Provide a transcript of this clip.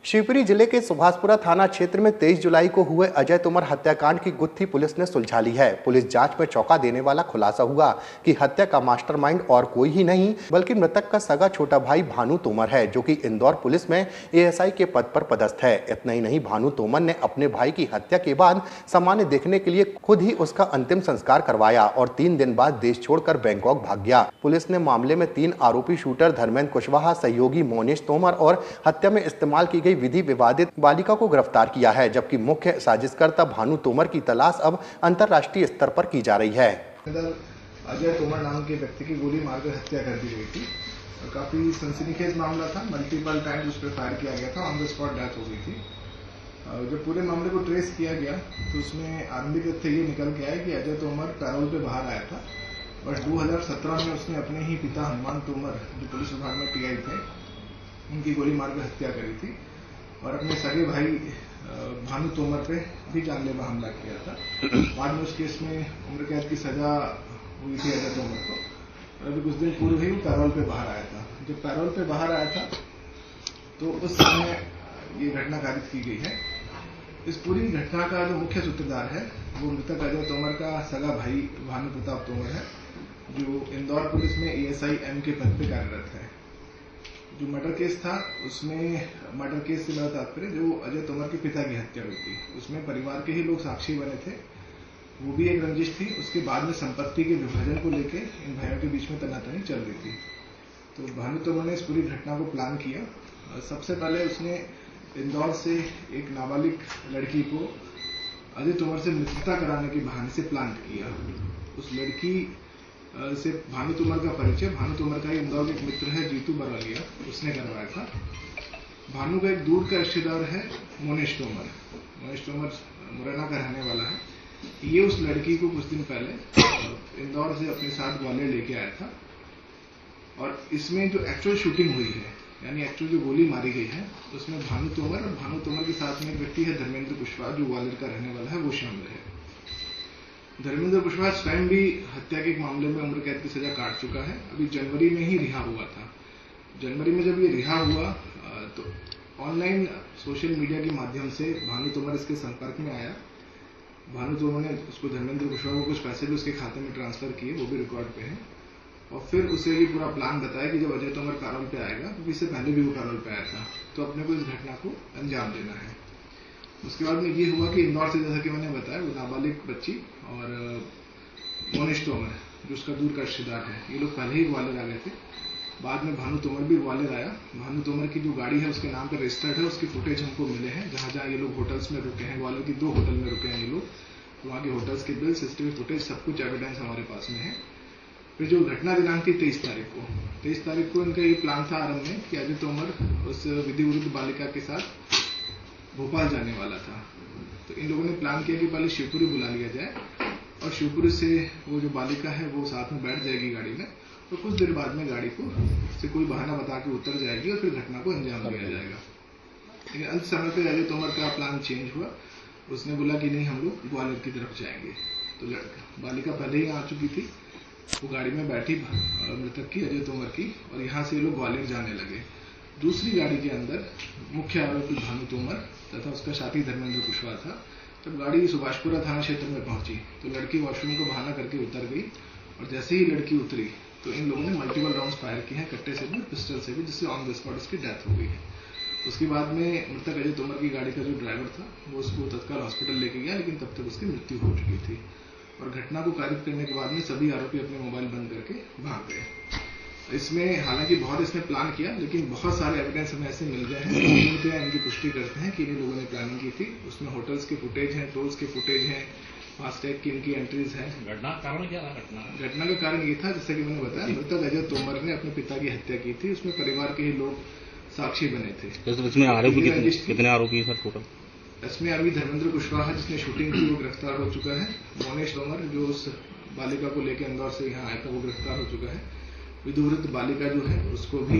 शिवपुरी जिले के सुभाषपुरा थाना क्षेत्र में 23 जुलाई को हुए अजय तोमर हत्याकांड की गुत्थी पुलिस ने सुलझा ली है। पुलिस जांच में चौंका देने वाला खुलासा हुआ कि हत्या का मास्टरमाइंड और कोई ही नहीं बल्कि मृतक का सगा छोटा भाई भानु तोमर है, जो कि इंदौर पुलिस में एएसआई के पद पर पदस्थ है। इतना ही नहीं, भानु तोमर ने अपने भाई की हत्या के बाद सामान्य देखने के लिए खुद ही उसका अंतिम संस्कार करवाया और 3 दिन बाद देश छोड़कर बैंकॉक भाग गया। पुलिस ने मामले में 3 आरोपी शूटर धर्मेंद्र कुशवाहा, सहयोगी मोनेश तोमर और हत्या में इस्तेमाल की गई विधि विवादित बालिका को गिरफ्तार किया है, जबकि मुख्य साजिशकर्ता भानु तोमर की तलाश अब अंतर्राष्ट्रीय स्तर पर की जा रही है। अजय तोमर नाम के व्यक्ति की गोली मारकर हत्या कर दी गई थी और काफी सनसनीखेज मामला था। मल्टीपल टाइम उस पर फायर किया गया था, ऑन द स्पॉट डेथ हो गई थी। जब पूरे मामले को ट्रेस किया गया तो उसमें आरंभिक तथ्य ये निकल के आया कि अजय तोमर पैरोल पे बाहर आया था और 2017 में उसने अपने ही पिता हनुमान तोमर, जो पुलिस विभाग में टीआई थे, उनकी गोली मारकर हत्या करी थी और अपने सगे भाई भानु तोमर पे भी जानलेवा हमला किया था। बाद में उस केस में उम्र कैद की सजा हुई थी अजय तोमर को और अभी कुछ दिन पूर्व ही वो पैरोल पे बाहर आया था। जब पैरोल पे बाहर आया था तो उस समय ये घटना कारित की गई है। इस पूरी घटना का जो मुख्य सूत्रधार है वो मृतक अजय तोमर का सगा भाई भानु प्रताप तोमर है, जो इंदौर पुलिस में एएसआई एम के पद पे कार्यरत है। जो मर्डर केस था उसमें, मर्डर केस से मेरा तात्पर्य जो अजय तोमर के पिता की हत्या हुई थी, उसमें परिवार के ही लोग साक्षी बने थे। वो भी एक रंजिश थी। उसके बाद में संपत्ति के विभाजन को लेकर इन भाइयों के बीच में तनातनी चल रही थी। तो भानु तोमर ने इस पूरी घटना को प्लान किया। सबसे पहले उसने इंदौर से एक नाबालिग लड़की को अजय तोमर से मित्रता कराने के बहाने से प्लान किया। उस लड़की से भानु तोमर का परिचय, भानु तोमर का इंदौर के एक मित्र है जीतू बरवालिया, उसने करवाया था। भानु का एक दूर का रिश्तेदार है मोनेश तोमर। मोनेश तोमर मुरैना का रहने वाला है। ये उस लड़की को कुछ दिन पहले इंदौर से अपने साथ ग्वालियर लेके आया था और इसमें जो एक्चुअल शूटिंग हुई है, यानी एक्चुअल जो गोली मारी गई है, उसमें भानु तोमर और भानु तोमर के साथ में एक व्यक्ति है धर्मेंद्र कुशवाहा, जो ग्वालियर का रहने वाला है, वो शामिल है। धर्मेंद्र कुशवाहा स्वयं भी हत्या के एक मामले में उम्र कैद की सजा काट चुका है। अभी जनवरी में ही रिहा हुआ था। जनवरी में जब ये रिहा हुआ तो ऑनलाइन सोशल मीडिया के माध्यम से भानु तोमर इसके संपर्क में आया। भानु तोमर ने उसको, धर्मेंद्र कुशवाहा को, कुछ पैसे भी उसके खाते में ट्रांसफर किए, वो भी रिकॉर्ड पे है। और फिर उसे ये पूरा प्लान बताया कि जब अजय तोमर पैरोल पे आएगा, क्योंकि इससे पहले भी वो पैरोल पे आया था, तो अपने को इस घटना को अंजाम देना है। उसके बाद में ये हुआ कि इंदौर से, जैसा कि मैंने बताया, वो नाबालिग बच्ची और मोनेश तोमर, जो उसका दूर का रिश्तेदार है, ये लोग पहले ही ग्वालियर आ गए थे। बाद में भानु तोमर भी ग्वालियर आया। भानु तोमर की जो गाड़ी है उसके नाम पर रजिस्टर्ड है, उसके फुटेज हमको मिले हैं। जहां जहां ये लोग होटल्स में रुके हैं, ग्वालियर की 2 होटल में रुके हैं ये लोग, वहां के होटल्स के बिल, सीसीटीवी फुटेज, सब कुछ एविडेंस हमारे पास में है। फिर जो घटना दिनांक थी 23 तारीख को इनका ये प्लान था आरंभ में कि अजय तोमर उस विधि विरुद्ध बालिका के साथ भोपाल जाने वाला था। तो इन लोगों ने प्लान किया कि पहले शिवपुरी बुला लिया जाए और शिवपुरी से वो जो बालिका है वो साथ में बैठ जाएगी गाड़ी में, तो कुछ देर बाद में गाड़ी को से कोई बहाना बता के उतर जाएगी और फिर घटना को अंजाम दिया जाएगा। लेकिन अंत समय पे अजय तोमर का प्लान चेंज हुआ। उसने बोला कि नहीं, हम लोग ग्वालियर की तरफ जाएंगे। तो बालिका पहले ही आ चुकी थी, वो गाड़ी में बैठी मृतक की, अजय तोमर की, और यहाँ से ये लोग ग्वालियर जाने लगे। दूसरी गाड़ी के अंदर मुख्य आरोपी भानु तोमर तथा उसका साथी धर्मेंद्र कुशवाहा था। जब गाड़ी सुभाषपुरा थाना क्षेत्र में पहुंची तो लड़की वॉशरूम को बहाना करके उतर गई और जैसे ही लड़की उतरी तो इन लोगों ने मल्टीपल राउंड्स फायर किए हैं, कट्टे से भी, पिस्टल से भी, जिससे ऑन द स्पॉट उसकी डेथ हो गई है। उसके बाद में मृतक अजय तोमर की गाड़ी का जो ड्राइवर था वो उसको तत्काल हॉस्पिटल लेके गया, लेकिन तब तक उसकी मृत्यु हो चुकी थी। और घटना को कारित करने के बाद में सभी आरोपी अपने मोबाइल बंद करके भाग गए। इसमें हालांकि बहुत इसने प्लान किया, लेकिन बहुत सारे एविडेंस हमें ऐसे मिल गए हैं इनकी पुष्टि करते हैं कि इन लोगों ने प्लानिंग की थी। उसमें होटल्स के फुटेज हैं, टोल्स के फुटेज हैं, फास्टैग की इनकी एंट्रीज हैं। घटना का कारण क्या था? घटना का कारण ये था, जैसा कि मैंने बताया, मृतक अजय तोमर ने अपने पिता की हत्या की थी। उसमें परिवार के ही लोग साक्षी बने थे। इसमें आरोपी कितने आरोपी है सर टोटल? इसमें अभी धर्मेंद्र कुशवाहा, जिसने शूटिंग की, वो गिरफ्तार हो चुका है। मोनेश तोमर, जो उस बालिका को लेकर इंदौर से यहाँ आया था, वो गिरफ्तार हो चुका है। विधि विरुद्ध बालिका जो है उसको भी